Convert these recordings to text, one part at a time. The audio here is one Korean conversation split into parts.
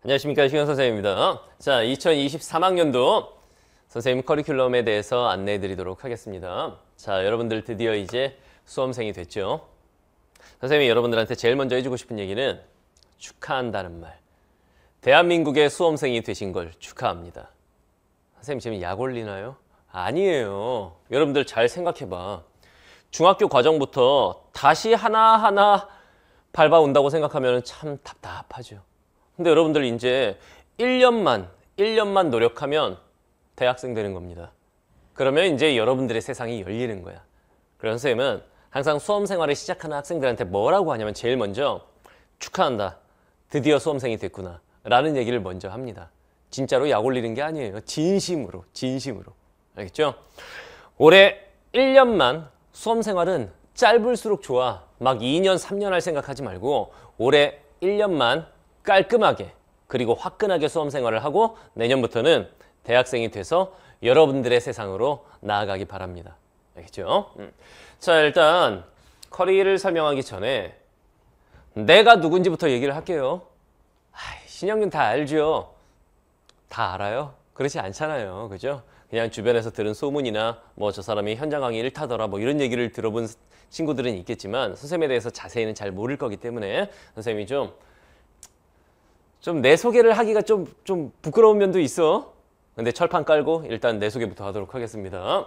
안녕하십니까, 시경 선생님입니다. 자, 2023학년도 선생님 커리큘럼에 대해서 안내해 드리도록 하겠습니다. 자, 여러분들 드디어 이제 수험생이 됐죠. 선생님이 여러분들한테 제일 먼저 해주고 싶은 얘기는 축하한다는 말. 대한민국의 수험생이 되신 걸 축하합니다. 선생님 지금 약 올리나요? 아니에요. 여러분들 잘 생각해봐. 중학교 과정부터 다시 하나하나 밟아온다고 생각하면 참 답답하죠. 근데 여러분들 이제 1년만 노력하면 대학생 되는 겁니다. 그러면 이제 여러분들의 세상이 열리는 거야. 그래서 선생님은 항상 수험 생활을 시작하는 학생들한테 뭐라고 하냐면 제일 먼저 축하한다. 드디어 수험생이 됐구나. 라는 얘기를 먼저 합니다. 진짜로 약 올리는 게 아니에요. 진심으로. 알겠죠? 올해 1년만 수험 생활은 짧을수록 좋아. 막 2년, 3년 할 생각하지 말고 올해 1년만 깔끔하게 그리고 화끈하게 수험 생활을 하고 내년부터는 대학생이 돼서 여러분들의 세상으로 나아가기 바랍니다. 알겠죠? 자, 일단 커리를 설명하기 전에 내가 누군지부터 얘기를 할게요. 신영균 다 알죠? 다 알아요? 그렇지 않잖아요. 그죠? 그냥 주변에서 들은 소문이나 뭐 저 사람이 현장 강의 1타더라 뭐 이런 얘기를 들어본 친구들은 있겠지만 선생님에 대해서 자세히는 잘 모를 거기 때문에 선생님이 좀 내 소개를 하기가 좀 부끄러운 면도 있어. 근데 철판 깔고 일단 내 소개부터 하도록 하겠습니다.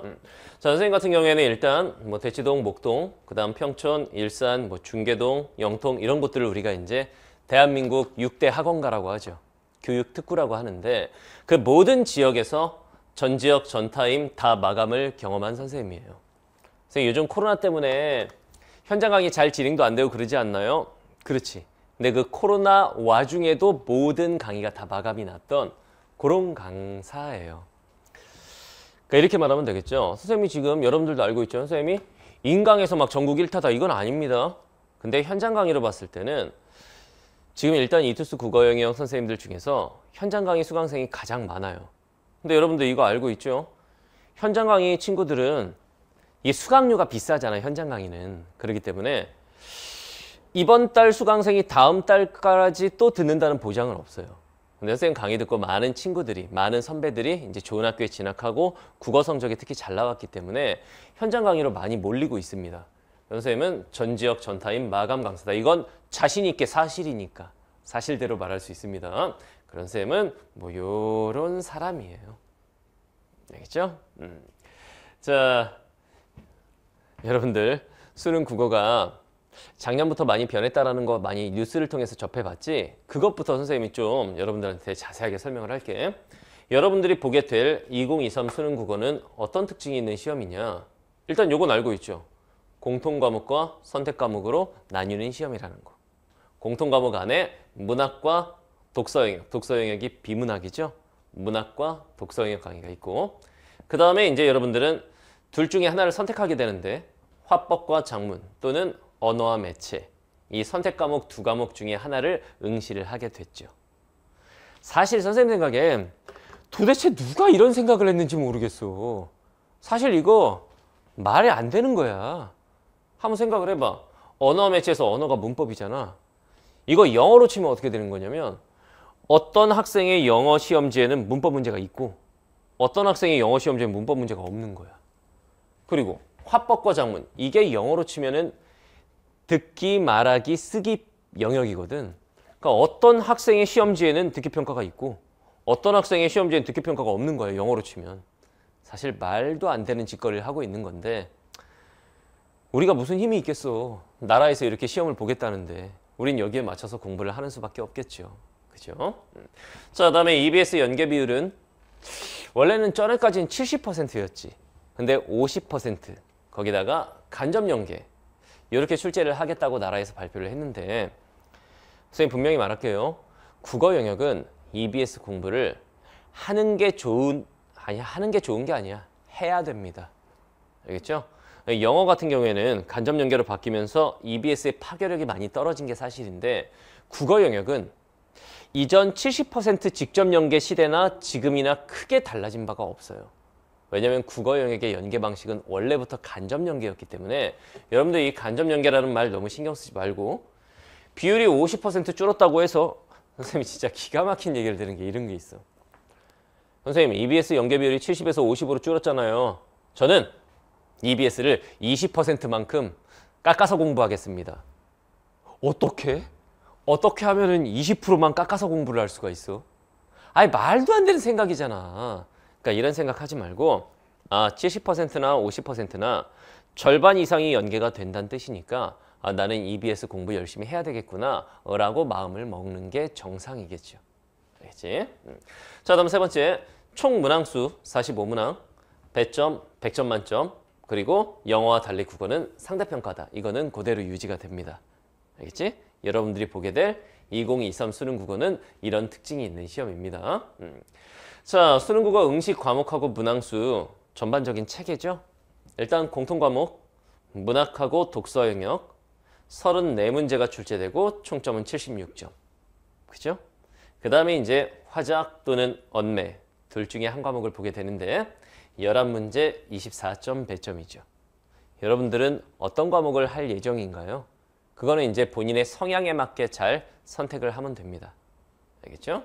자, 선생님 같은 경우에는 일단 뭐 대치동, 목동, 그 다음 평촌, 일산, 뭐 중계동, 영통 이런 곳들을 우리가 이제 대한민국 6대 학원가라고 하죠. 교육 특구라고 하는데 그 모든 지역에서 전 지역 전 타임 다 마감을 경험한 선생님이에요. 선생님 요즘 코로나 때문에 현장 강의 잘 진행도 안 되고 그러지 않나요? 그렇지. 근데 그 코로나 와중에도 모든 강의가 다 마감이 났던 그런 강사예요. 그러니까 이렇게 말하면 되겠죠. 선생님이 지금 여러분들도 알고 있죠. 선생님이 인강에서 막 전국 1타다 이건 아닙니다. 근데 현장 강의로 봤을 때는 지금 일단 이투스 국어 영역 선생님들 중에서 현장 강의 수강생이 가장 많아요. 근데 여러분들 이거 알고 있죠? 현장 강의 친구들은 이 수강료가 비싸잖아요. 현장 강의는. 그렇기 때문에 이번 달 수강생이 다음 달까지 또 듣는다는 보장은 없어요. 근데 선생님 강의 듣고 많은 친구들이, 많은 선배들이 이제 좋은 학교에 진학하고 국어 성적이 특히 잘 나왔기 때문에 현장 강의로 많이 몰리고 있습니다. 선생님은 전 지역 전 타임 마감 강사다. 이건 자신 있게 사실이니까 사실대로 말할 수 있습니다. 그런 선생님은 뭐 요런 사람이에요. 알겠죠? 자, 여러분들 수능 국어가 작년부터 많이 변했다라는 거 많이 뉴스를 통해서 접해봤지? 그것부터 선생님이 좀 여러분들한테 자세하게 설명을 할게. 여러분들이 보게 될 2023 수능 국어는 어떤 특징이 있는 시험이냐? 일단 요건 알고 있죠. 공통과목과 선택과목으로 나뉘는 시험이라는 거. 공통과목 안에 문학과 독서 영역, 독서 영역이 비문학이죠. 문학과 독서 영역 강의가 있고 그 다음에 이제 여러분들은 둘 중에 하나를 선택하게 되는데 화법과 작문 또는 언어와 매체 이 선택 과목 두 과목 중에 하나를 응시를 하게 됐죠. 사실 선생님 생각엔 도대체 누가 이런 생각을 했는지 모르겠어. 사실 이거 말이 안 되는 거야. 한번 생각을 해봐. 언어와 매체에서 언어가 문법이잖아. 이거 영어로 치면 어떻게 되는 거냐면 어떤 학생의 영어 시험지에는 문법 문제가 있고 어떤 학생의 영어 시험지에는 문법 문제가 없는 거야. 그리고 화법과 작문 이게 영어로 치면은 듣기, 말하기, 쓰기 영역이거든. 그러니까 어떤 학생의 시험지에는 듣기 평가가 있고 어떤 학생의 시험지에는 듣기 평가가 없는 거예요. 영어로 치면. 사실 말도 안 되는 짓거리를 하고 있는 건데 우리가 무슨 힘이 있겠어. 나라에서 이렇게 시험을 보겠다는데 우린 여기에 맞춰서 공부를 하는 수밖에 없겠죠. 그죠? 자, 그다음에 EBS 연계 비율은 원래는 전에까지는 70%였지. 근데 50% 거기다가 간접 연계 이렇게 출제를 하겠다고 나라에서 발표를 했는데 선생님 분명히 말할게요. 국어 영역은 EBS 공부를 하는 게 좋은 게 아니야. 해야 됩니다. 알겠죠? 영어 같은 경우에는 간접 연계로 바뀌면서 EBS의 파괴력이 많이 떨어진 게 사실인데 국어 영역은 이전 70% 직접 연계 시대나 지금이나 크게 달라진 바가 없어요. 왜냐하면 국어 영역의 연계 방식은 원래부터 간접 연계였기 때문에 여러분들 이 간접 연계라는 말 너무 신경 쓰지 말고 비율이 50% 줄었다고 해서 선생님이 진짜 기가 막힌 얘기를 들은 게 이런 게 있어. 선생님, EBS 연계 비율이 70에서 50으로 줄었잖아요. 저는 EBS를 20%만큼 깎아서 공부하겠습니다. 어떻게? 어떻게 하면은 20%만 깎아서 공부를 할 수가 있어? 아니, 말도 안 되는 생각이잖아. 그러니까 이런 생각하지 말고 70%나 50%나 절반 이상이 연계가 된다는 뜻이니까 나는 EBS 공부 열심히 해야 되겠구나 라고 마음을 먹는 게 정상이겠죠. 알겠지? 자, 다음 세 번째. 총 문항수 45문항, 배점 100점 만점, 그리고 영어와 달리 국어는 상대평가다. 이거는 그대로 유지가 됩니다. 알겠지? 여러분들이 보게 될 2023 수능 국어는 이런 특징이 있는 시험입니다. 자, 수능 국어 응시 과목하고 문항수 전반적인 체계죠. 일단 공통과목 문학하고 독서 영역 34문제가 출제되고 총점은 76점. 그죠? 그 다음에 이제 화작 또는 언매 둘 중에 한 과목을 보게 되는데 11문제 24점 배점이죠. 여러분들은 어떤 과목을 할 예정인가요? 그거는 이제 본인의 성향에 맞게 잘 선택을 하면 됩니다. 알겠죠?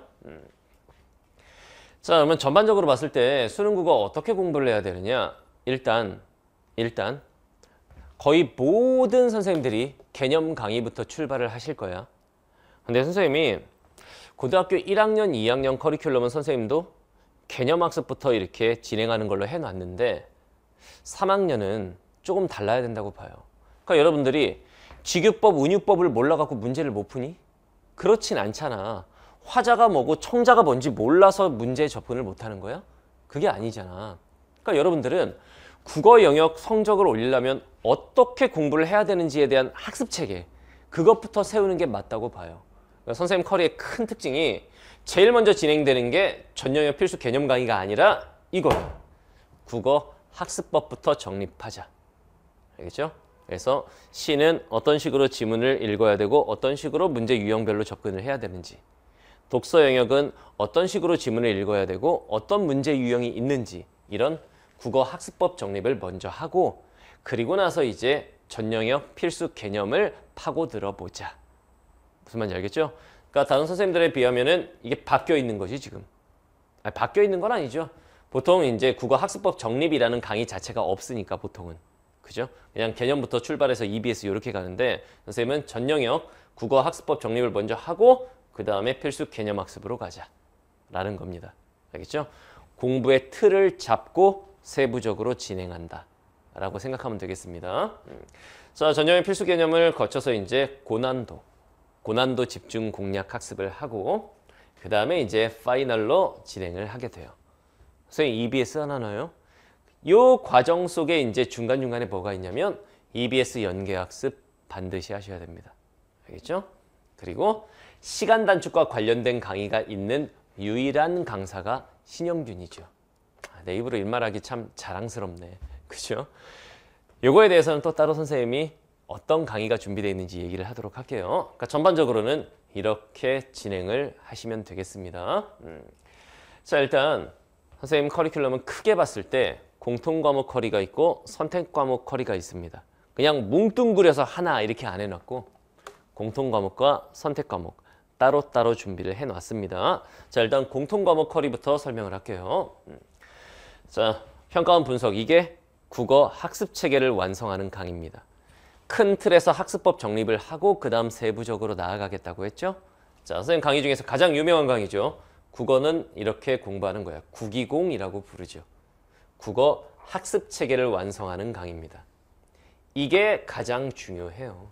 자, 그러면 전반적으로 봤을 때 수능 국어 어떻게 공부를 해야 되느냐? 일단 거의 모든 선생님들이 개념 강의부터 출발을 하실 거야. 근데 선생님이 고등학교 1학년, 2학년 커리큘럼은 선생님도 개념 학습부터 이렇게 진행하는 걸로 해놨는데 3학년은 조금 달라야 된다고 봐요. 그러니까 여러분들이 직유법, 운유법을 몰라갖고 문제를 못 푸니? 그렇진 않잖아. 화자가 뭐고 청자가 뭔지 몰라서 문제에 접근을 못하는 거야? 그게 아니잖아. 그러니까 여러분들은 국어 영역 성적을 올리려면 어떻게 공부를 해야 되는지에 대한 학습 체계, 그것부터 세우는 게 맞다고 봐요. 그러니까 선생님 커리의 큰 특징이 제일 먼저 진행되는 게 전 영역 필수 개념 강의가 아니라 이거예요. 국어 학습법부터 정립하자. 알겠죠? 그래서 시는 어떤 식으로 지문을 읽어야 되고 어떤 식으로 문제 유형별로 접근을 해야 되는지, 독서 영역은 어떤 식으로 지문을 읽어야 되고 어떤 문제 유형이 있는지, 이런 국어 학습법 정립을 먼저 하고 그리고 나서 이제 전 영역 필수 개념을 파고들어 보자. 무슨 말인지 알겠죠? 그러니까 다른 선생님들에 비하면은 이게 바뀌어 있는 거지 지금. 아니, 바뀌어 있는 건 아니죠. 보통 이제 국어 학습법 정립이라는 강의 자체가 없으니까 보통은. 그죠? 그냥 개념부터 출발해서 EBS 이렇게 가는데 선생님은 전 영역 국어 학습법 정립을 먼저 하고 그 다음에 필수 개념 학습으로 가자 라는 겁니다. 알겠죠? 공부의 틀을 잡고 세부적으로 진행한다 라고 생각하면 되겠습니다. 자, 전 영역 필수 개념을 거쳐서 이제 고난도 집중 공략 학습을 하고 그 다음에 이제 파이널로 진행을 하게 돼요. 선생님 EBS 하나 나요? 이 과정 속에 이제 중간중간에 뭐가 있냐면 EBS 연계학습 반드시 하셔야 됩니다. 알겠죠? 그리고 시간 단축과 관련된 강의가 있는 유일한 강사가 신영균이죠. 내 입으로 일말하기 참 자랑스럽네. 그죠? 요거에 대해서는 또 따로 선생님이 어떤 강의가 준비되어 있는지 얘기를 하도록 할게요. 그러니까 전반적으로는 이렇게 진행을 하시면 되겠습니다. 자, 일단 선생님 커리큘럼은 크게 봤을 때 공통과목 커리가 있고 선택과목 커리가 있습니다. 그냥 뭉뚱그려서 하나 이렇게 안 해놨고 공통과목과 선택과목 따로따로 준비를 해놨습니다. 자, 일단 공통과목 커리부터 설명을 할게요. 자, 평가원 분석, 이게 국어 학습 체계를 완성하는 강의입니다. 큰 틀에서 학습법 정립을 하고 그 다음 세부적으로 나아가겠다고 했죠. 자, 선생님 강의 중에서 가장 유명한 강의죠. 국어는 이렇게 공부하는 거야. 국이공이라고 부르죠. 국어 학습 체계를 완성하는 강의입니다. 이게 가장 중요해요.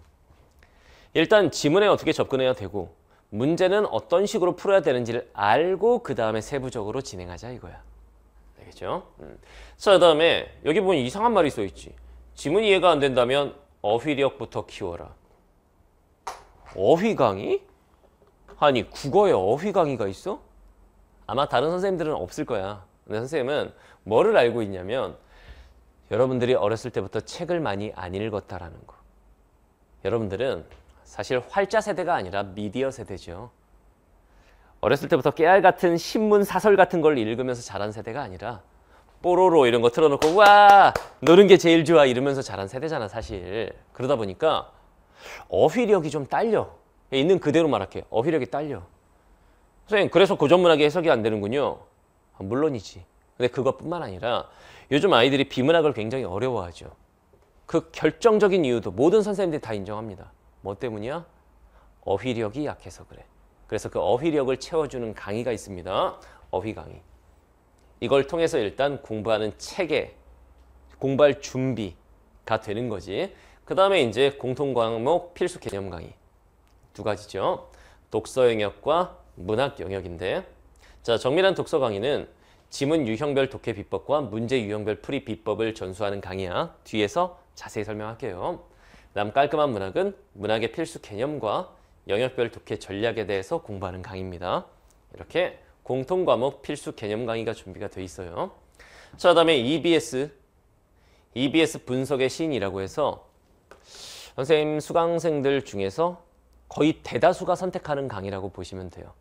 일단 지문에 어떻게 접근해야 되고 문제는 어떤 식으로 풀어야 되는지를 알고 그 다음에 세부적으로 진행하자 이거야. 알겠죠? 자, 그 다음에 여기 보면 이상한 말이 써있지. 지문 이해가 안 된다면 어휘력부터 키워라. 어휘 강의? 아니, 국어에 어휘 강의가 있어? 아마 다른 선생님들은 없을 거야. 근데 선생님은 뭐를 알고 있냐면 여러분들이 어렸을 때부터 책을 많이 안 읽었다라는 거. 여러분들은 사실 활자 세대가 아니라 미디어 세대죠. 어렸을 때부터 깨알 같은 신문, 사설 같은 걸 읽으면서 자란 세대가 아니라 뽀로로 이런 거 틀어놓고 와 노는 게 제일 좋아 이러면서 자란 세대잖아 사실. 그러다 보니까 어휘력이 좀 딸려. 있는 그대로 말할게요. 어휘력이 딸려. 선생님, 그래서 고전문학이 해석이 안 되는군요. 물론이지. 근데 그것뿐만 아니라 요즘 아이들이 비문학을 굉장히 어려워하죠. 그 결정적인 이유도 모든 선생님들이 다 인정합니다. 뭐 때문이야? 어휘력이 약해서 그래. 그래서 그 어휘력을 채워주는 강의가 있습니다. 어휘 강의. 이걸 통해서 일단 공부하는 체계, 공부할 준비가 되는 거지. 그 다음에 이제 공통과목 필수 개념 강의. 두 가지죠. 독서 영역과 문학 영역인데, 자, 정밀한 독서 강의는 지문 유형별 독해 비법과 문제 유형별 풀이 비법을 전수하는 강의야. 뒤에서 자세히 설명할게요. 그다음 깔끔한 문학은 문학의 필수 개념과 영역별 독해 전략에 대해서 공부하는 강의입니다. 이렇게 공통과목 필수 개념 강의가 준비가 돼 있어요. 자, 그다음에 EBS 분석의 시인이라고 해서 선생님 수강생들 중에서 거의 대다수가 선택하는 강의라고 보시면 돼요.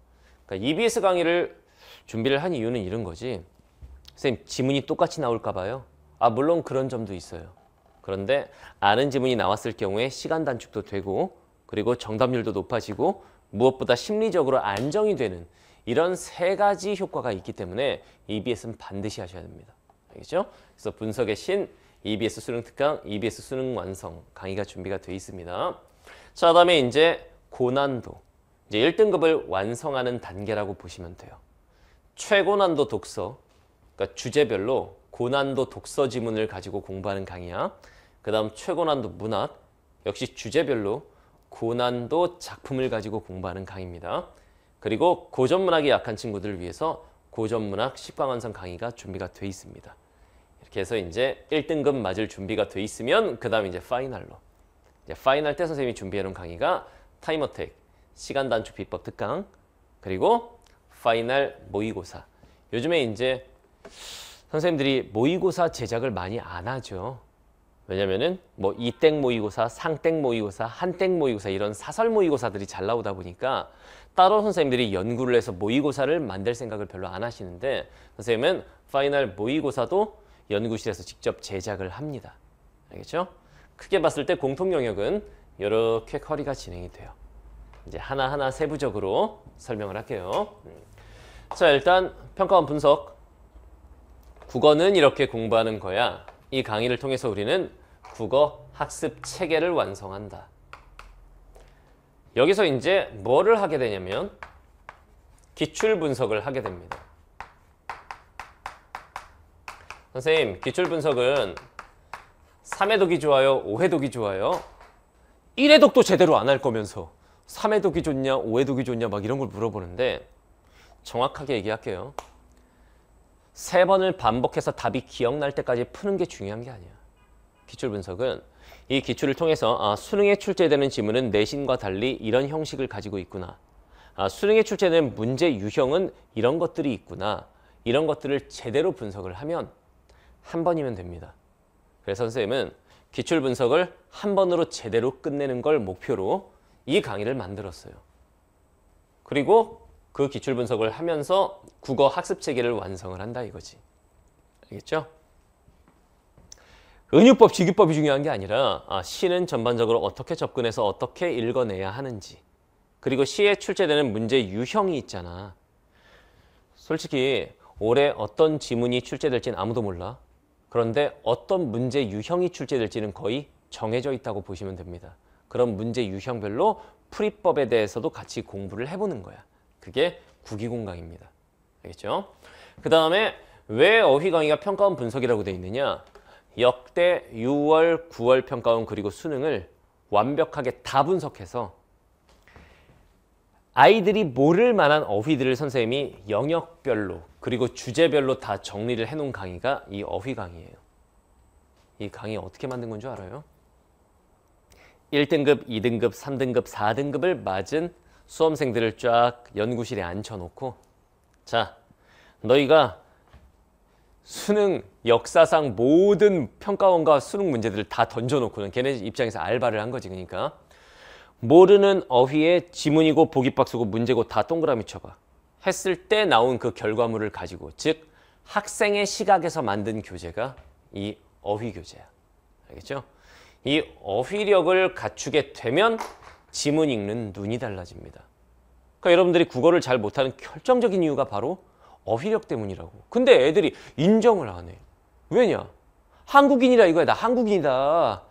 그러니까 EBS 강의를 준비를 한 이유는 이런 거지. 선생님, 지문이 똑같이 나올까 봐요. 물론 그런 점도 있어요. 그런데 아는 지문이 나왔을 경우에 시간 단축도 되고, 그리고 정답률도 높아지고, 무엇보다 심리적으로 안정이 되는 이런 세 가지 효과가 있기 때문에 EBS는 반드시 하셔야 됩니다. 알겠죠? 그래서 분석의 신, EBS 수능 특강, EBS 수능 완성 강의가 준비가 되어 있습니다. 자, 그다음에 이제 고난도, 이제 1등급을 완성하는 단계라고 보시면 돼요. 최고난도 독서, 그러니까 주제별로 고난도 독서 지문을 가지고 공부하는 강의야. 그 다음 최고난도 문학, 역시 주제별로 고난도 작품을 가지고 공부하는 강의입니다. 그리고 고전문학이 약한 친구들을 위해서 고전문학 식강완성 강의가 준비가 돼 있습니다. 이렇게 해서 이제 1등급 맞을 준비가 돼 있으면 그 다음 이제 파이널로. 이제 파이널 때 선생님이 준비해 놓은 강의가 타임어택, 시간 단축 비법 특강, 그리고 파이널 모의고사. 요즘에 이제 선생님들이 모의고사 제작을 많이 안 하죠. 왜냐면은 뭐 이땡 모의고사, 상땡 모의고사, 한땡 모의고사 이런 사설 모의고사들이 잘 나오다 보니까 따로 선생님들이 연구를 해서 모의고사를 만들 생각을 별로 안 하시는데, 선생님은 파이널 모의고사도 연구실에서 직접 제작을 합니다. 알겠죠? 크게 봤을 때 공통 영역은 이렇게 커리가 진행이 돼요. 이제 하나하나 세부적으로 설명을 할게요. 자, 일단 평가원 분석. 국어는 이렇게 공부하는 거야. 이 강의를 통해서 우리는 국어 학습 체계를 완성한다. 여기서 이제 뭐를 하게 되냐면 기출 분석을 하게 됩니다. 선생님, 기출 분석은 3회독이 좋아요? 5회독이 좋아요? 1회독도 제대로 안 할 거면서 3회독이 좋냐? 5회독이 좋냐? 막 이런 걸 물어보는데 정확하게 얘기할게요. 3번을 반복해서 답이 기억날 때까지 푸는 게 중요한 게 아니야. 기출 분석은 이 기출을 통해서 수능에 출제되는 지문은 내신과 달리 이런 형식을 가지고 있구나. 수능에 출제되는 문제 유형은 이런 것들이 있구나. 이런 것들을 제대로 분석을 하면 한 번이면 됩니다. 그래서 선생님은 기출 분석을 한 번으로 제대로 끝내는 걸 목표로 이 강의를 만들었어요. 그리고 그 기출 분석을 하면서 국어 학습 체계를 완성을 한다 이거지. 알겠죠? 은유법, 직유법이 중요한 게 아니라 시는 전반적으로 어떻게 접근해서 어떻게 읽어내야 하는지, 그리고 시에 출제되는 문제 유형이 있잖아. 솔직히 올해 어떤 지문이 출제될지는 아무도 몰라. 그런데 어떤 문제 유형이 출제될지는 거의 정해져 있다고 보시면 됩니다. 그런 문제 유형별로 풀이법에 대해서도 같이 공부를 해보는 거야. 그게 국이공 강의입니다. 알겠죠? 그 다음에 왜 어휘 강의가 평가원 분석이라고 되어 있느냐? 역대 6월, 9월 평가원 그리고 수능을 완벽하게 다 분석해서 아이들이 모를 만한 어휘들을 선생님이 영역별로 그리고 주제별로 다 정리를 해놓은 강의가 이 어휘 강의예요. 이 강의 어떻게 만든 건 줄 알아요? 1등급, 2등급, 3등급, 4등급을 맞은 수험생들을 쫙 연구실에 앉혀놓고, 자, 너희가 수능 역사상 모든 평가원과 수능 문제들을 다 던져놓고는 걔네 입장에서 알바를 한 거지. 그러니까 모르는 어휘의 지문이고 보기박스고 문제고 다 동그라미 쳐봐. 했을 때 나온 그 결과물을 가지고, 즉 학생의 시각에서 만든 교재가 이 어휘 교재야. 알겠죠? 이 어휘력을 갖추게 되면 지문 읽는 눈이 달라집니다. 그러니까 여러분들이 국어를 잘 못하는 결정적인 이유가 바로 어휘력 때문이라고. 근데 애들이 인정을 안 해. 왜냐? 한국인이라 이거야. 나 한국인이다.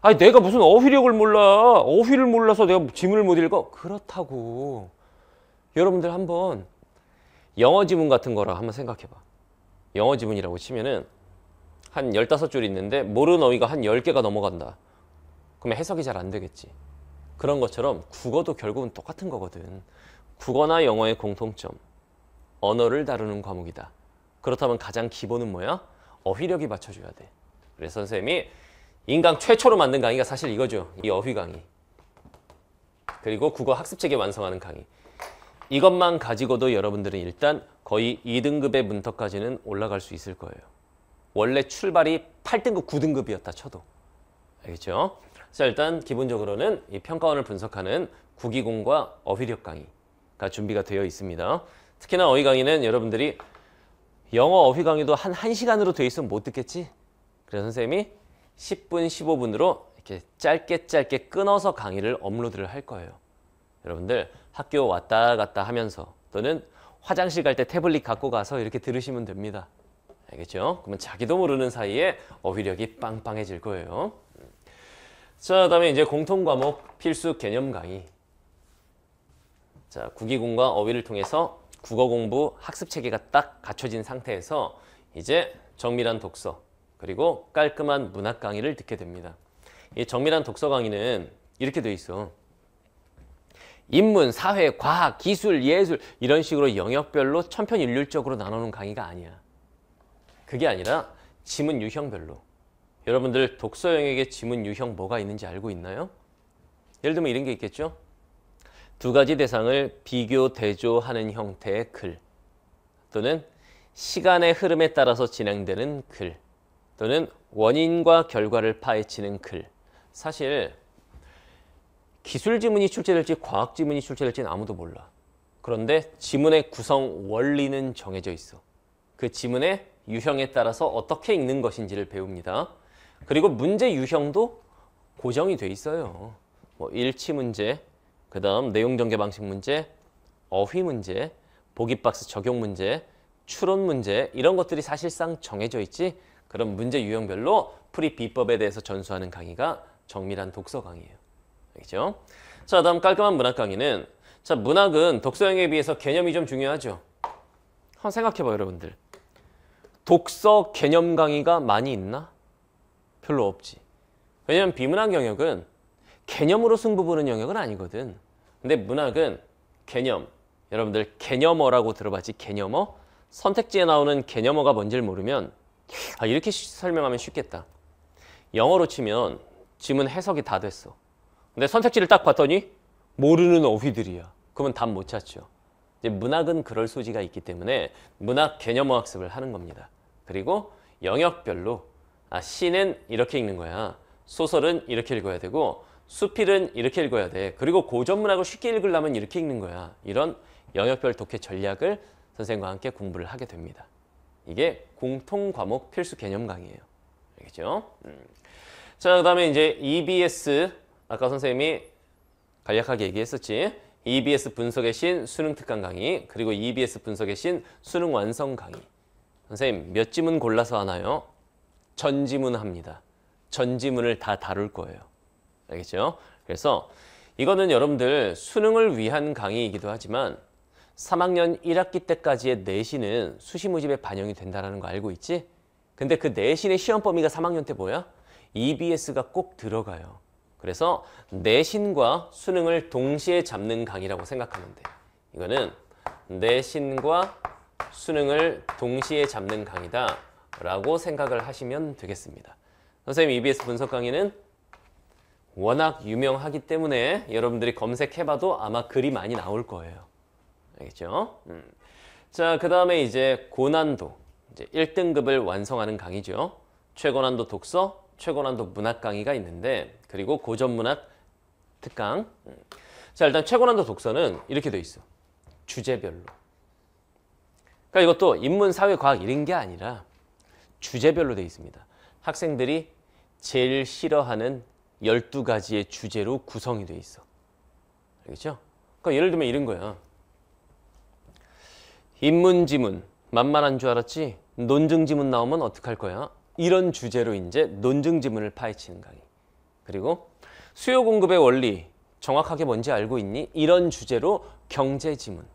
아니 내가 무슨 어휘력을 몰라. 어휘를 몰라서 내가 지문을 못 읽어. 그렇다고. 여러분들 한번 영어 지문 같은 거라 한번 생각해봐. 영어 지문이라고 치면은 한 15줄 있는데 모르는 어휘가 한 10개가 넘어간다. 그러면 해석이 잘 안 되겠지. 그런 것처럼 국어도 결국은 똑같은 거거든. 국어나 영어의 공통점. 언어를 다루는 과목이다. 그렇다면 가장 기본은 뭐야? 어휘력이 받쳐줘야 돼. 그래서 선생님이 인강 최초로 만든 강의가 사실 이거죠. 이 어휘 강의. 그리고 국어 학습체계 완성하는 강의. 이것만 가지고도 여러분들은 일단 거의 2등급의 문턱까지는 올라갈 수 있을 거예요. 원래 출발이 8등급, 9등급이었다 쳐도. 알겠죠? 자, 일단 기본적으로는 이 평가원을 분석하는 국이공과 어휘력 강의가 준비가 되어 있습니다. 특히나 어휘 강의는 여러분들이 영어 어휘 강의도 한 1시간으로 되어 있으면 못 듣겠지? 그래서 선생님이 10분, 15분으로 이렇게 짧게 끊어서 강의를 업로드를 할 거예요. 여러분들 학교 왔다 갔다 하면서 또는 화장실 갈 때 태블릿 갖고 가서 이렇게 들으시면 됩니다. 알겠죠? 그러면 자기도 모르는 사이에 어휘력이 빵빵해질 거예요. 자, 그다음에 이제 공통 과목 필수 개념 강의. 자, 국이공과 어휘를 통해서 국어 공부 학습 체계가 딱 갖춰진 상태에서 이제 정밀한 독서 그리고 깔끔한 문학 강의를 듣게 됩니다. 이 정밀한 독서 강의는 이렇게 돼 있어. 인문, 사회, 과학, 기술, 예술 이런 식으로 영역별로 천편일률적으로 나누는 강의가 아니야. 그게 아니라 지문 유형별로. 여러분들 독서 영역에 지문 유형 뭐가 있는지 알고 있나요? 예를 들면 이런 게 있겠죠? 두 가지 대상을 비교, 대조하는 형태의 글 또는 시간의 흐름에 따라서 진행되는 글 또는 원인과 결과를 파헤치는 글. 사실 기술 지문이 출제될지 과학 지문이 출제될지는 아무도 몰라. 그런데 지문의 구성 원리는 정해져 있어. 그 지문의 유형에 따라서 어떻게 읽는 것인지를 배웁니다. 그리고 문제 유형도 고정이 돼 있어요. 뭐 일치 문제, 그 다음 내용 전개 방식 문제, 어휘 문제, 보기 박스 적용 문제, 추론 문제 이런 것들이 사실상 정해져 있지. 그런 문제 유형별로 풀이 비법에 대해서 전수하는 강의가 정밀한 독서 강의예요. 알겠죠? 자, 다음 깔끔한 문학 강의는 자, 문학은 독서 영역에 비해서 개념이 좀 중요하죠. 한번 생각해봐요, 여러분들. 독서 개념 강의가 많이 있나? 별로 없지. 왜냐면 비문학 영역은 개념으로 승부 보는 영역은 아니거든. 근데 문학은 개념. 여러분들 개념어라고 들어봤지? 개념어? 선택지에 나오는 개념어가 뭔지를 모르면 이렇게 설명하면 쉽겠다. 영어로 치면 지문 해석이 다 됐어. 근데 선택지를 딱 봤더니 모르는 어휘들이야. 그러면 답 못 찾죠. 이제 문학은 그럴 소지가 있기 때문에 문학 개념어 학습을 하는 겁니다. 그리고 영역별로 시는 이렇게 읽는 거야. 소설은 이렇게 읽어야 되고 수필은 이렇게 읽어야 돼. 그리고 고전문학을 쉽게 읽으려면 이렇게 읽는 거야. 이런 영역별 독해 전략을 선생님과 함께 공부를 하게 됩니다. 이게 공통 과목 필수 개념 강의예요. 알겠죠? 자, 그다음에 이제 EBS 아까 선생님이 간략하게 얘기했었지. EBS 분석의 신 수능 특강 강의 그리고 EBS 분석의 신 수능 완성 강의. 선생님 몇 지문 골라서 하나요? 전 지문 합니다. 전 지문을 다 다룰 거예요. 알겠죠? 그래서 이거는 여러분들 수능을 위한 강의이기도 하지만 3학년 1학기 때까지의 내신은 수시 모집에 반영이 된다는 거 알고 있지? 근데 그 내신의 시험 범위가 3학년 때 뭐야? EBS가 꼭 들어가요. 그래서 내신과 수능을 동시에 잡는 강의라고 생각하면 돼. 이거는 내신과 수능을 동시에 잡는 강의다 라고 생각을 하시면 되겠습니다. 선생님 EBS 분석 강의는 워낙 유명하기 때문에 여러분들이 검색해봐도 아마 글이 많이 나올 거예요. 알겠죠? 자, 그 다음에 이제 고난도, 이제 1등급을 완성하는 강의죠. 최고난도 독서, 최고난도 문학 강의가 있는데 그리고 고전문학 특강. 자, 일단 최고난도 독서는 이렇게 돼 있어. 주제별로. 그러니까 이것도 인문, 사회, 과학 이런 게 아니라 주제별로 돼 있습니다. 학생들이 제일 싫어하는 12가지의 주제로 구성이 돼 있어. 알겠죠? 그러니까 예를 들면 이런 거야. 인문 지문 만만한 줄 알았지? 논증 지문 나오면 어떡할 거야? 이런 주제로 이제 논증 지문을 파헤치는 강의. 그리고 수요 공급의 원리 정확하게 뭔지 알고 있니? 이런 주제로 경제 지문.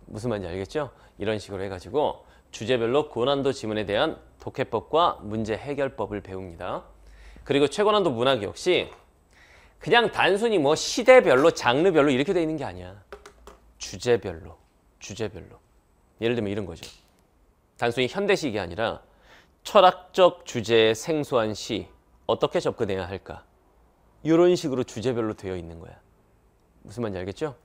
무슨 말인지 알겠죠? 이런 식으로 해가지고 주제별로 고난도 지문에 대한 독해법과 문제 해결법을 배웁니다. 그리고 최고난도 문학 역시 그냥 단순히 뭐 시대별로 장르별로 이렇게 되어 있는 게 아니야. 주제별로. 예를 들면 이런 거죠. 단순히 현대식이 아니라 철학적 주제의 생소한 시 어떻게 접근해야 할까? 이런 식으로 주제별로 되어 있는 거야. 무슨 말인지 알겠죠?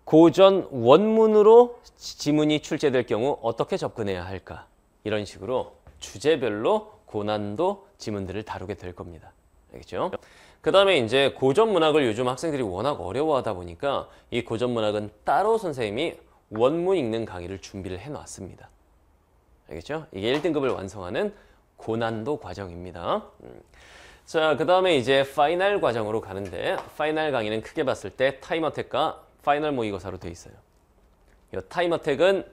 고전 원문으로 지문이 출제될 경우 어떻게 접근해야 할까? 이런 식으로 주제별로 고난도 지문들을 다루게 될 겁니다. 알겠죠? 그 다음에 이제 고전 문학을 요즘 학생들이 워낙 어려워하다 보니까 이 고전 문학은 따로 선생님이 원문 읽는 강의를 준비를 해놨습니다. 알겠죠? 이게 1등급을 완성하는 고난도 과정입니다. 자, 그 다음에 이제 파이널 과정으로 가는데 파이널 강의는 크게 봤을 때 타임어택과 파이널 모의고사로 되어 있어요. 이 타임어택은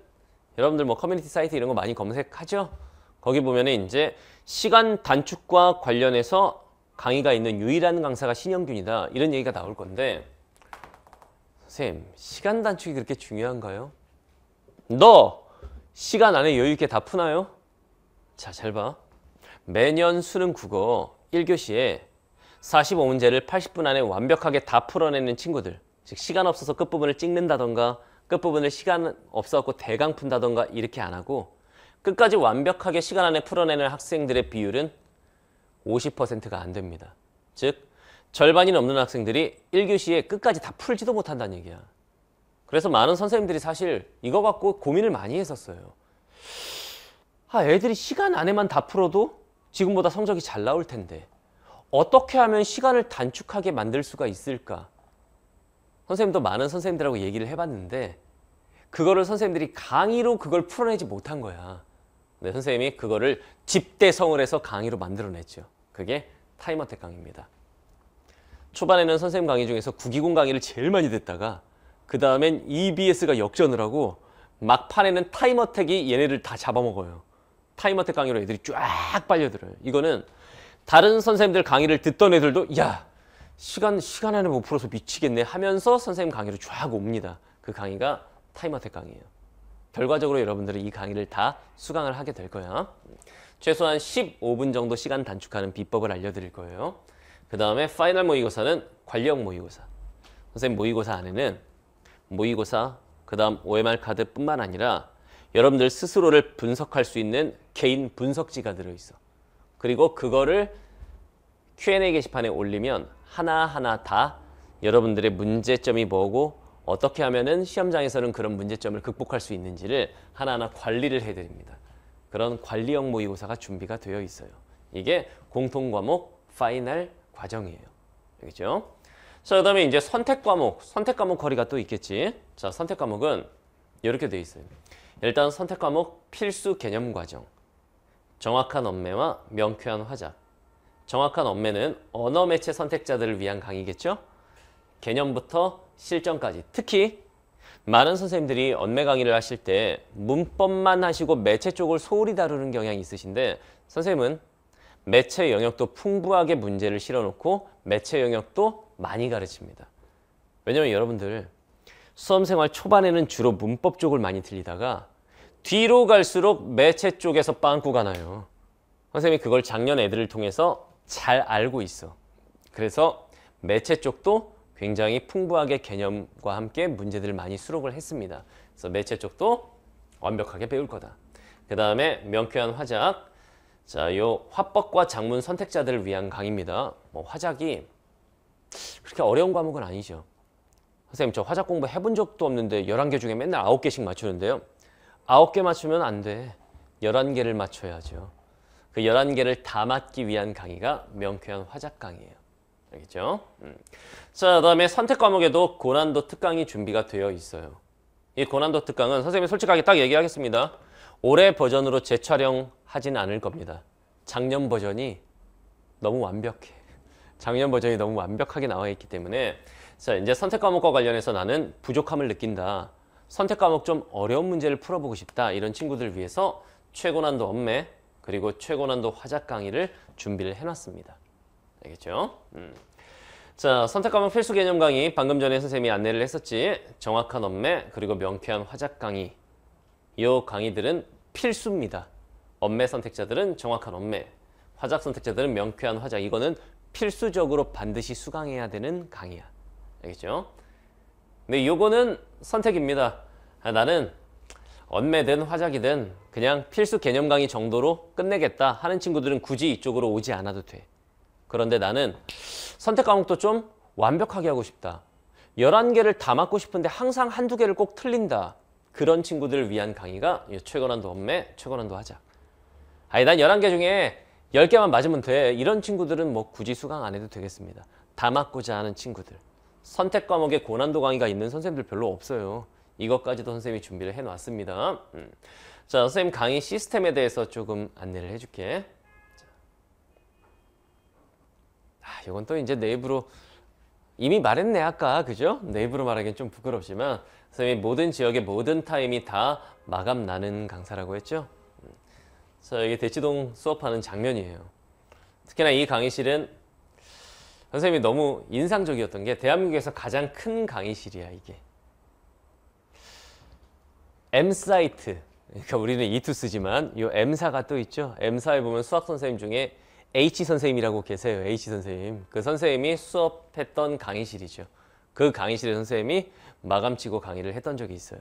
여러분들 뭐 커뮤니티 사이트 이런 거 많이 검색하죠? 거기 보면은 이제 시간 단축과 관련해서 강의가 있는 유일한 강사가 신영균이다. 이런 얘기가 나올 건데 선생님, 시간 단축이 그렇게 중요한가요? 너 시간 안에 여유 있게 다 푸나요? 자, 잘 봐. 매년 수능 국어 1교시에 45문제를 80분 안에 완벽하게 다 풀어내는 친구들, 즉 시간 없어서 끝부분을 찍는다던가 끝부분을 시간 없어갖고 대강 푼다던가 이렇게 안 하고 끝까지 완벽하게 시간 안에 풀어내는 학생들의 비율은 50%가 안 됩니다. 즉 절반이 넘는 학생들이 1교시에 끝까지 다 풀지도 못한다는 얘기야. 그래서 많은 선생님들이 사실 이거 갖고 고민을 많이 했었어요. 애들이 시간 안에만 다 풀어도 지금보다 성적이 잘 나올 텐데 어떻게 하면 시간을 단축하게 만들 수가 있을까? 선생님도 많은 선생님들하고 얘기를 해봤는데 그거를 선생님들이 강의로 그걸 풀어내지 못한 거야. 근데 선생님이 그거를 집대성을 해서 강의로 만들어냈죠. 그게 타임어택 강의입니다. 초반에는 선생님 강의 중에서 국기공 강의를 제일 많이 듣다가 그 다음엔 EBS가 역전을 하고 막판에는 타임어택이 얘네를 다 잡아먹어요. 타임어택 강의로 애들이 쫙 빨려들어요. 이거는 다른 선생님들 강의를 듣던 애들도 야, 시간 안에 못 풀어서 미치겠네 하면서 선생님 강의로 쫙 옵니다. 그 강의가 타임어택 강의예요. 결과적으로 여러분들은 이 강의를 다 수강을 하게 될 거야. 최소한 15분 정도 시간 단축하는 비법을 알려드릴 거예요. 그 다음에 파이널 모의고사는 관리형 모의고사. 선생님 모의고사 안에는 모의고사, 그 다음 OMR 카드뿐만 아니라 여러분들 스스로를 분석할 수 있는 개인 분석지가 들어있어. 그리고 그거를 Q&A 게시판에 올리면 하나하나 다 여러분들의 문제점이 뭐고 어떻게 하면은 시험장에서는 그런 문제점을 극복할 수 있는지를 하나하나 관리를 해드립니다. 그런 관리형 모의고사가 준비가 되어 있어요. 이게 공통과목 파이널 과정이에요. 알겠죠? 자, 그 다음에 이제 선택 과목 거리가 또 있겠지. 자, 선택 과목은 이렇게 되어 있어요. 일단 선택 과목 필수 개념 과정, 정확한 언매와 명쾌한 화작. 정확한 언매는 언어 매체 선택자들을 위한 강의겠죠? 개념부터 실전까지. 특히 많은 선생님들이 언매 강의를 하실 때 문법만 하시고 매체 쪽을 소홀히 다루는 경향이 있으신데 선생님은 매체 영역도 풍부하게 문제를 실어놓고 매체 영역도 많이 가르칩니다. 왜냐면 여러분들 수험생활 초반에는 주로 문법 쪽을 많이 들리다가 뒤로 갈수록 매체 쪽에서 빵꾸가 나요. 선생님이 그걸 작년 애들을 통해서 잘 알고 있어. 그래서 매체 쪽도 굉장히 풍부하게 개념과 함께 문제들을 많이 수록을 했습니다. 그래서 매체 쪽도 완벽하게 배울 거다. 그 다음에 명쾌한 화작. 자, 요 화법과 작문 선택자들을 위한 강의입니다. 뭐 화작이 그렇게 어려운 과목은 아니죠. 선생님 저 화작 공부 해본 적도 없는데 11개 중에 맨날 9개씩 맞추는데요. 9개 맞추면 안 돼. 11개를 맞춰야죠. 그 11개를 다 맞기 위한 강의가 명쾌한 화작 강의예요. 알겠죠? 자, 그 다음에 선택 과목에도 고난도 특강이 준비가 되어 있어요. 이 고난도 특강은 선생님이 솔직하게 딱 얘기하겠습니다. 올해 버전으로 재촬영하진 않을 겁니다. 작년 버전이 너무 완벽해. 작년 버전이 너무 완벽하게 나와 있기 때문에 자, 이제 선택 과목과 관련해서 나는 부족함을 느낀다. 선택 과목 좀 어려운 문제를 풀어보고 싶다. 이런 친구들 위해서 최고난도 엄매 그리고 최고난도 화작 강의를 준비를 해놨습니다. 알겠죠? 자, 선택 과목 필수 개념 강의 방금 전에 선생님이 안내를 했었지. 정확한 엄매 그리고 명쾌한 화작 강의. 이 강의들은 필수입니다. 엄매 선택자들은 정확한 엄매, 화작 선택자들은 명쾌한 화작. 이거는 필수적으로 반드시 수강해야 되는 강의야. 알겠죠? 근데 요거는 선택입니다. 나는 엄매든 화작이든 그냥 필수 개념 강의 정도로 끝내겠다 하는 친구들은 굳이 이쪽으로 오지 않아도 돼. 그런데 나는 선택 과목도 좀 완벽하게 하고 싶다. 11개를 다 맞고 싶은데 항상 한두 개를 꼭 틀린다. 그런 친구들을 위한 강의가 최고난도 엄매, 최고난도 화작. 아니, 난 11개 중에 10개만 맞으면 돼. 이런 친구들은 뭐 굳이 수강 안 해도 되겠습니다. 다 맞고자 하는 친구들. 선택 과목에 고난도 강의가 있는 선생님들 별로 없어요. 이것까지도 선생님이 준비를 해놨습니다. 자, 선생님 강의 시스템에 대해서 조금 안내를 해줄게. 이건 또 이제 내부로 이미 말했네 아까, 그죠? 내부로 말하기엔 좀 부끄럽지만 선생님이 모든 지역의 모든 타임이 다 마감 나는 강사라고 했죠? 자, 이게 대치동 수업하는 장면이에요. 특히나 이 강의실은 선생님이 너무 인상적이었던 게 대한민국에서 가장 큰 강의실이야, 이게. M사이트, 그러니까 우리는 E2 쓰지만 이 M사가 또 있죠. M사에 보면 수학 선생님 중에 H 선생님이라고 계세요. H 선생님. 그 선생님이 수업했던 강의실이죠. 그 강의실에 선생님이 마감 치고 강의를 했던 적이 있어요.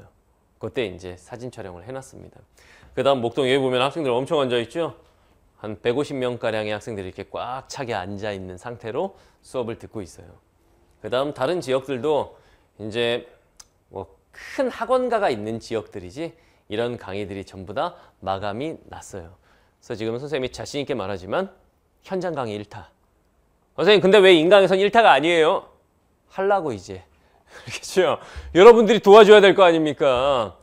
그때 이제 사진 촬영을 해놨습니다. 그 다음 목동 여기 보면 학생들 엄청 앉아있죠? 한 150명가량의 학생들이 이렇게 꽉 차게 앉아있는 상태로 수업을 듣고 있어요. 그 다음 다른 지역들도 이제 뭐 큰 학원가가 있는 지역들이지 이런 강의들이 전부 다 마감이 났어요. 그래서 지금 선생님이 자신 있게 말하지만 현장 강의 1타. 선생님 근데 왜 인강에선 1타가 아니에요? 하려고 이제. 그렇겠죠? 여러분들이 도와줘야 될 거 아닙니까?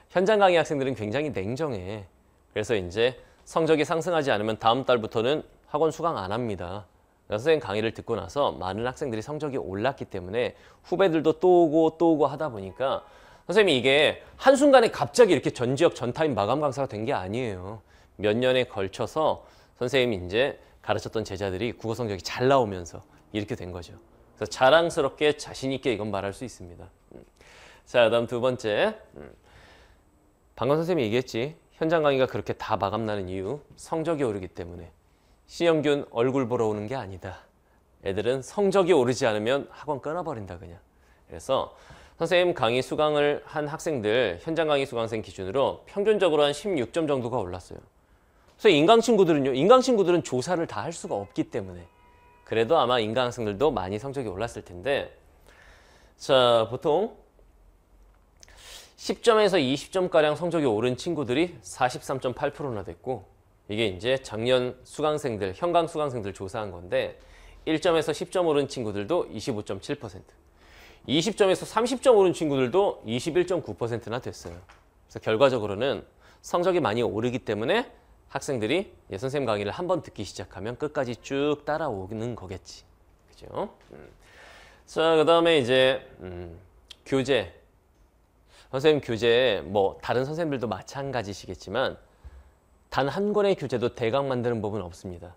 현장 강의 학생들은 굉장히 냉정해. 그래서 이제 성적이 상승하지 않으면 다음 달부터는 학원 수강 안 합니다. 선생님 강의를 듣고 나서 많은 학생들이 성적이 올랐기 때문에 후배들도 또 오고 하다 보니까 선생님이 이게 한순간에 갑자기 이렇게 전 지역 전 타임 마감 강사가 된 게 아니에요. 몇 년에 걸쳐서 선생님이 이제 가르쳤던 제자들이 국어 성적이 잘 나오면서 이렇게 된 거죠. 그래서 자랑스럽게 자신 있게 이건 말할 수 있습니다. 자, 다음 두 번째. 방금 선생님이 얘기했지. 현장 강의가 그렇게 다 마감나는 이유, 성적이 오르기 때문에. 신영균 얼굴 보러 오는 게 아니다. 애들은 성적이 오르지 않으면 학원 끊어버린다 그냥. 그래서 선생님 강의 수강을 한 학생들 현장 강의 수강생 기준으로 평균적으로 한 16점 정도가 올랐어요. 그래서 인강 친구들은 조사를 다 할 수가 없기 때문에 그래도 아마 인강 학생들도 많이 성적이 올랐을 텐데 자, 보통 10점에서 20점가량 성적이 오른 친구들이 43.8%나 됐고 이게 이제 작년 수강생들, 현강 수강생들 조사한 건데 1점에서 10점 오른 친구들도 25.7%, 20점에서 30점 오른 친구들도 21.9%나 됐어요. 그래서 결과적으로는 성적이 많이 오르기 때문에 학생들이 선생님 강의를 한번 듣기 시작하면 끝까지 쭉 따라오는 거겠지. 그죠? 자, 그 다음에 이제 교재. 선생님 교재 뭐 다른 선생님들도 마찬가지시겠지만 단 한 권의 교재도 대강 만드는 법은 없습니다.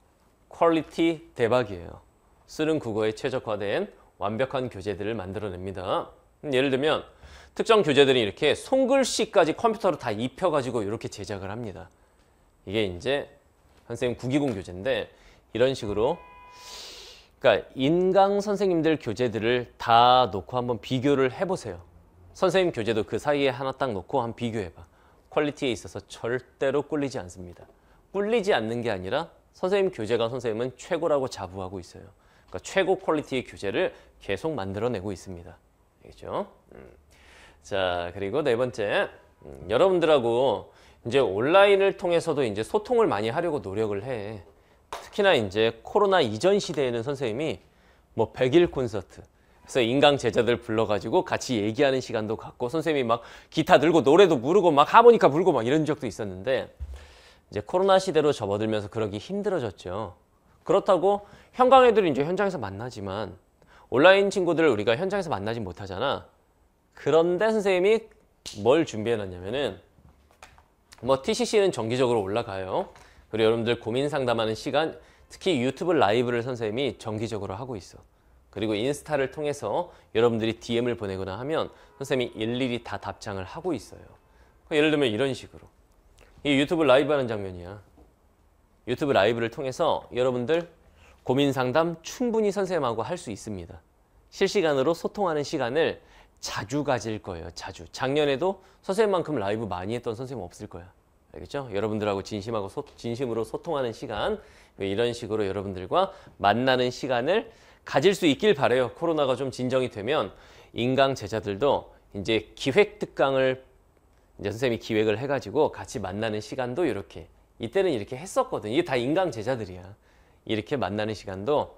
퀄리티 대박이에요. 쓰는 국어에 최적화된 완벽한 교재들을 만들어냅니다. 예를 들면 특정 교재들이 이렇게 손글씨까지 컴퓨터로 다 입혀가지고 이렇게 제작을 합니다. 이게 이제 선생님 9기공 교재인데 이런 식으로 그러니까 인강 선생님들 교재들을 다 놓고 한번 비교를 해보세요. 선생님 교재도 그 사이에 하나 딱 놓고 한번 비교해봐. 퀄리티에 있어서 절대로 꿀리지 않습니다. 꿀리지 않는 게 아니라 선생님 교재가 선생님은 최고라고 자부하고 있어요. 그러니까 최고 퀄리티의 교재를 계속 만들어내고 있습니다. 알겠죠? 자, 그리고 네 번째, 여러분들하고 이제 온라인을 통해서도 이제 소통을 많이 하려고 노력을 해. 특히나 이제 코로나 이전 시대에는 선생님이 뭐 100일 콘서트, 그래서 인강 제자들 불러가지고 같이 얘기하는 시간도 갖고 선생님이 막 기타 들고 노래도 부르고 막 하모니카 불고 막 이런 적도 있었는데 이제 코로나 시대로 접어들면서 그러기 힘들어졌죠. 그렇다고 현강 애들이 이제 현장에서 만나지만 온라인 친구들을 우리가 현장에서 만나지 못하잖아. 그런데 선생님이 뭘 준비해 놨냐면은 뭐 TCC는 정기적으로 올라가요. 그리고 여러분들 고민 상담하는 시간, 특히 유튜브 라이브를 선생님이 정기적으로 하고 있어. 그리고 인스타를 통해서 여러분들이 DM을 보내거나 하면 선생님이 일일이 다 답장을 하고 있어요. 예를 들면 이런 식으로. 이 유튜브 라이브 하는 장면이야. 유튜브 라이브를 통해서 여러분들 고민 상담 충분히 선생님하고 할 수 있습니다. 실시간으로 소통하는 시간을 자주 가질 거예요. 자주. 작년에도 선생님만큼 라이브 많이 했던 선생님 없을 거야. 알겠죠? 여러분들하고 진심으로 소통하는 시간, 이런 식으로 여러분들과 만나는 시간을 가질 수 있길 바래요. 코로나가 좀 진정이 되면 인강 제자들도 이제 기획 특강을 이제 선생님이 기획을 해가지고 같이 만나는 시간도 이렇게, 이때는 이렇게 했었거든. 이게 다 인강 제자들이야. 이렇게 만나는 시간도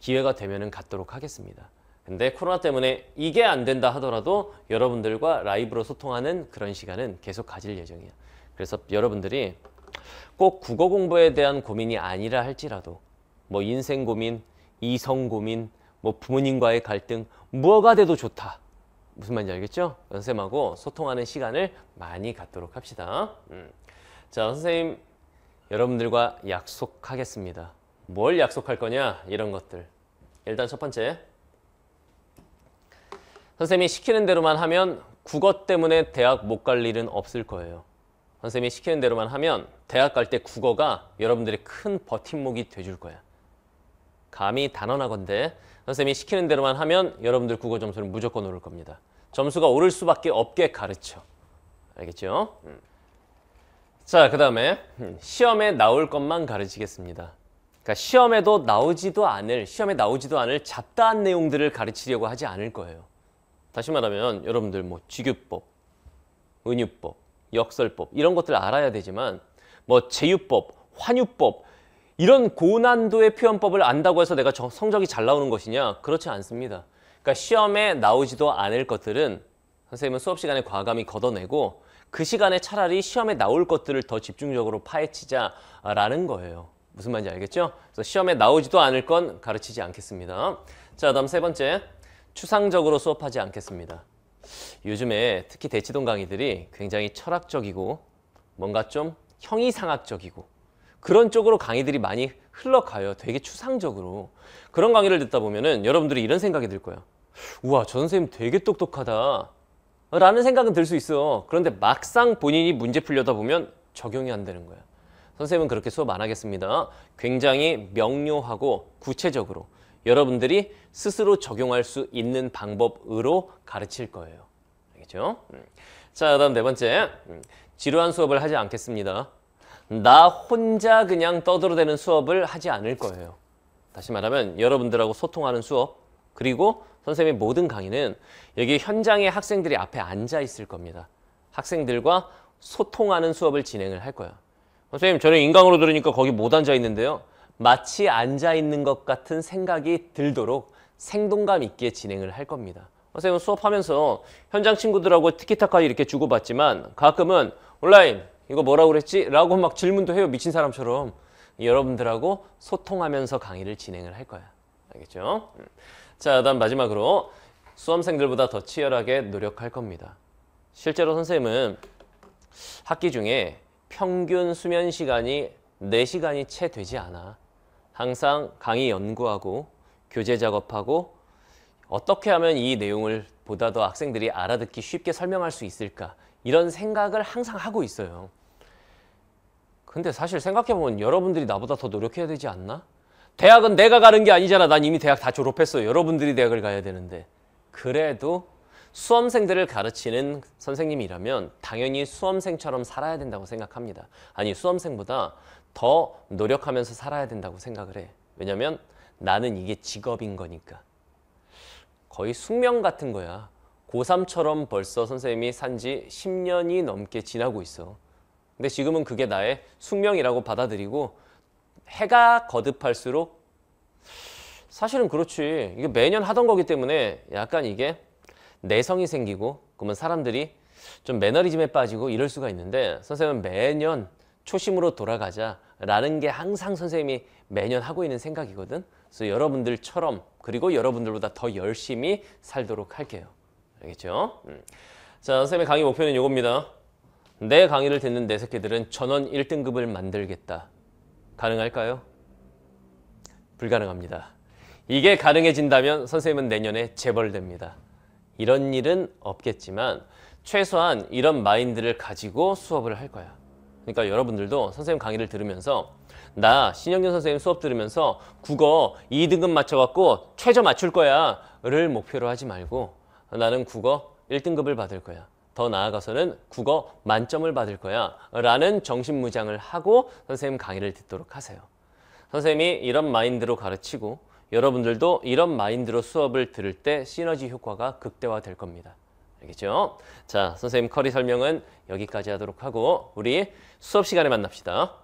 기회가 되면은 갖도록 하겠습니다. 근데 코로나 때문에 이게 안 된다 하더라도 여러분들과 라이브로 소통하는 그런 시간은 계속 가질 예정이야. 그래서 여러분들이 꼭 국어 공부에 대한 고민이 아니라 할지라도 뭐 인생 고민, 이성 고민, 뭐 부모님과의 갈등, 뭐가 돼도 좋다. 무슨 말인지 알겠죠? 선생님하고 소통하는 시간을 많이 갖도록 합시다. 자, 선생님 여러분들과 약속하겠습니다. 뭘 약속할 거냐? 이런 것들. 일단 첫 번째, 선생님이 시키는 대로만 하면 국어 때문에 대학 못 갈 일은 없을 거예요. 선생님이 시키는 대로만 하면 대학 갈 때 국어가 여러분들의 큰 버팀목이 돼줄 거야. 감히 단언하건대 선생님이 시키는 대로만 하면 여러분들 국어 점수는 무조건 오를 겁니다. 점수가 오를 수밖에 없게 가르쳐. 알겠죠? 자, 그 다음에 시험에 나올 것만 가르치겠습니다. 그러니까 시험에 나오지도 않을 잡다한 내용들을 가르치려고 하지 않을 거예요. 다시 말하면 여러분들 뭐 지규법, 은유법, 역설법 이런 것들 알아야 되지만 뭐 제유법, 환유법 이런 고난도의 표현법을 안다고 해서 내가 성적이 잘 나오는 것이냐? 그렇지 않습니다. 그러니까 시험에 나오지도 않을 것들은 선생님은 수업 시간에 과감히 걷어내고 그 시간에 차라리 시험에 나올 것들을 더 집중적으로 파헤치자라는 거예요. 무슨 말인지 알겠죠? 그래서 시험에 나오지도 않을 건 가르치지 않겠습니다. 자, 다음 세 번째, 추상적으로 수업하지 않겠습니다. 요즘에 특히 대치동 강의들이 굉장히 철학적이고 뭔가 좀 형이상학적이고 그런 쪽으로 강의들이 많이 흘러가요. 되게 추상적으로. 그런 강의를 듣다 보면은 여러분들이 이런 생각이 들 거야. 우와, 저 선생님 되게 똑똑하다 라는 생각은 들 수 있어. 그런데 막상 본인이 문제 풀려다 보면 적용이 안 되는 거야. 선생님은 그렇게 수업 안 하겠습니다. 굉장히 명료하고 구체적으로 여러분들이 스스로 적용할 수 있는 방법으로 가르칠 거예요. 알겠죠? 자, 다음 네 번째, 지루한 수업을 하지 않겠습니다. 나 혼자 그냥 떠들어대는 수업을 하지 않을 거예요. 다시 말하면 여러분들하고 소통하는 수업, 그리고 선생님의 모든 강의는 여기 현장에 학생들이 앞에 앉아 있을 겁니다. 학생들과 소통하는 수업을 진행을 할 거야. 선생님, 저는 인강으로 들으니까 거기 못 앉아 있는데요. 마치 앉아 있는 것 같은 생각이 들도록 생동감 있게 진행을 할 겁니다. 선생님은 수업하면서 현장 친구들하고 티키타카 이렇게 주고받지만 가끔은 온라인 이거 뭐라고 그랬지? 라고 막 질문도 해요. 미친 사람처럼. 여러분들하고 소통하면서 강의를 진행을 할 거야. 알겠죠? 자, 다음 마지막으로 수험생들보다 더 치열하게 노력할 겁니다. 실제로 선생님은 학기 중에 평균 수면 시간이 4시간이 채 되지 않아. 항상 강의 연구하고 교재 작업하고 어떻게 하면 이 내용을 보다 더 학생들이 알아듣기 쉽게 설명할 수 있을까? 이런 생각을 항상 하고 있어요. 근데 사실 생각해보면 여러분들이 나보다 더 노력해야 되지 않나? 대학은 내가 가는 게 아니잖아. 난 이미 대학 다 졸업했어. 여러분들이 대학을 가야 되는데. 그래도 수험생들을 가르치는 선생님이라면 당연히 수험생처럼 살아야 된다고 생각합니다. 아니, 수험생보다 더 노력하면서 살아야 된다고 생각을 해. 왜냐면 나는 이게 직업인 거니까. 거의 숙명 같은 거야. 고3처럼 벌써 선생님이 산 지 10년이 넘게 지나고 있어. 근데 지금은 그게 나의 숙명이라고 받아들이고 해가 거듭할수록 사실은 그렇지. 이게 매년 하던 거기 때문에 약간 이게 내성이 생기고 그러면 사람들이 좀 매너리즘에 빠지고 이럴 수가 있는데 선생님은 매년 초심으로 돌아가자라는 게 항상 선생님이 매년 하고 있는 생각이거든. 그래서 여러분들처럼 그리고 여러분들보다 더 열심히 살도록 할게요. 알겠죠? 자, 선생님의 강의 목표는 이겁니다. 내 강의를 듣는 내 새끼들은 전원 1등급을 만들겠다. 가능할까요? 불가능합니다. 이게 가능해진다면 선생님은 내년에 재벌됩니다. 이런 일은 없겠지만 최소한 이런 마인드를 가지고 수업을 할 거야. 그러니까 여러분들도 선생님 강의를 들으면서 나 신영균 선생님 수업 들으면서 국어 2등급 맞춰갖고 최저 맞출 거야 를 목표로 하지 말고 나는 국어 1등급을 받을 거야. 더 나아가서는 국어 만점을 받을 거야 라는 정신무장을 하고 선생님 강의를 듣도록 하세요. 선생님이 이런 마인드로 가르치고 여러분들도 이런 마인드로 수업을 들을 때 시너지 효과가 극대화될 겁니다. 알겠죠? 자, 선생님 커리 설명은 여기까지 하도록 하고 우리 수업 시간에 만납시다.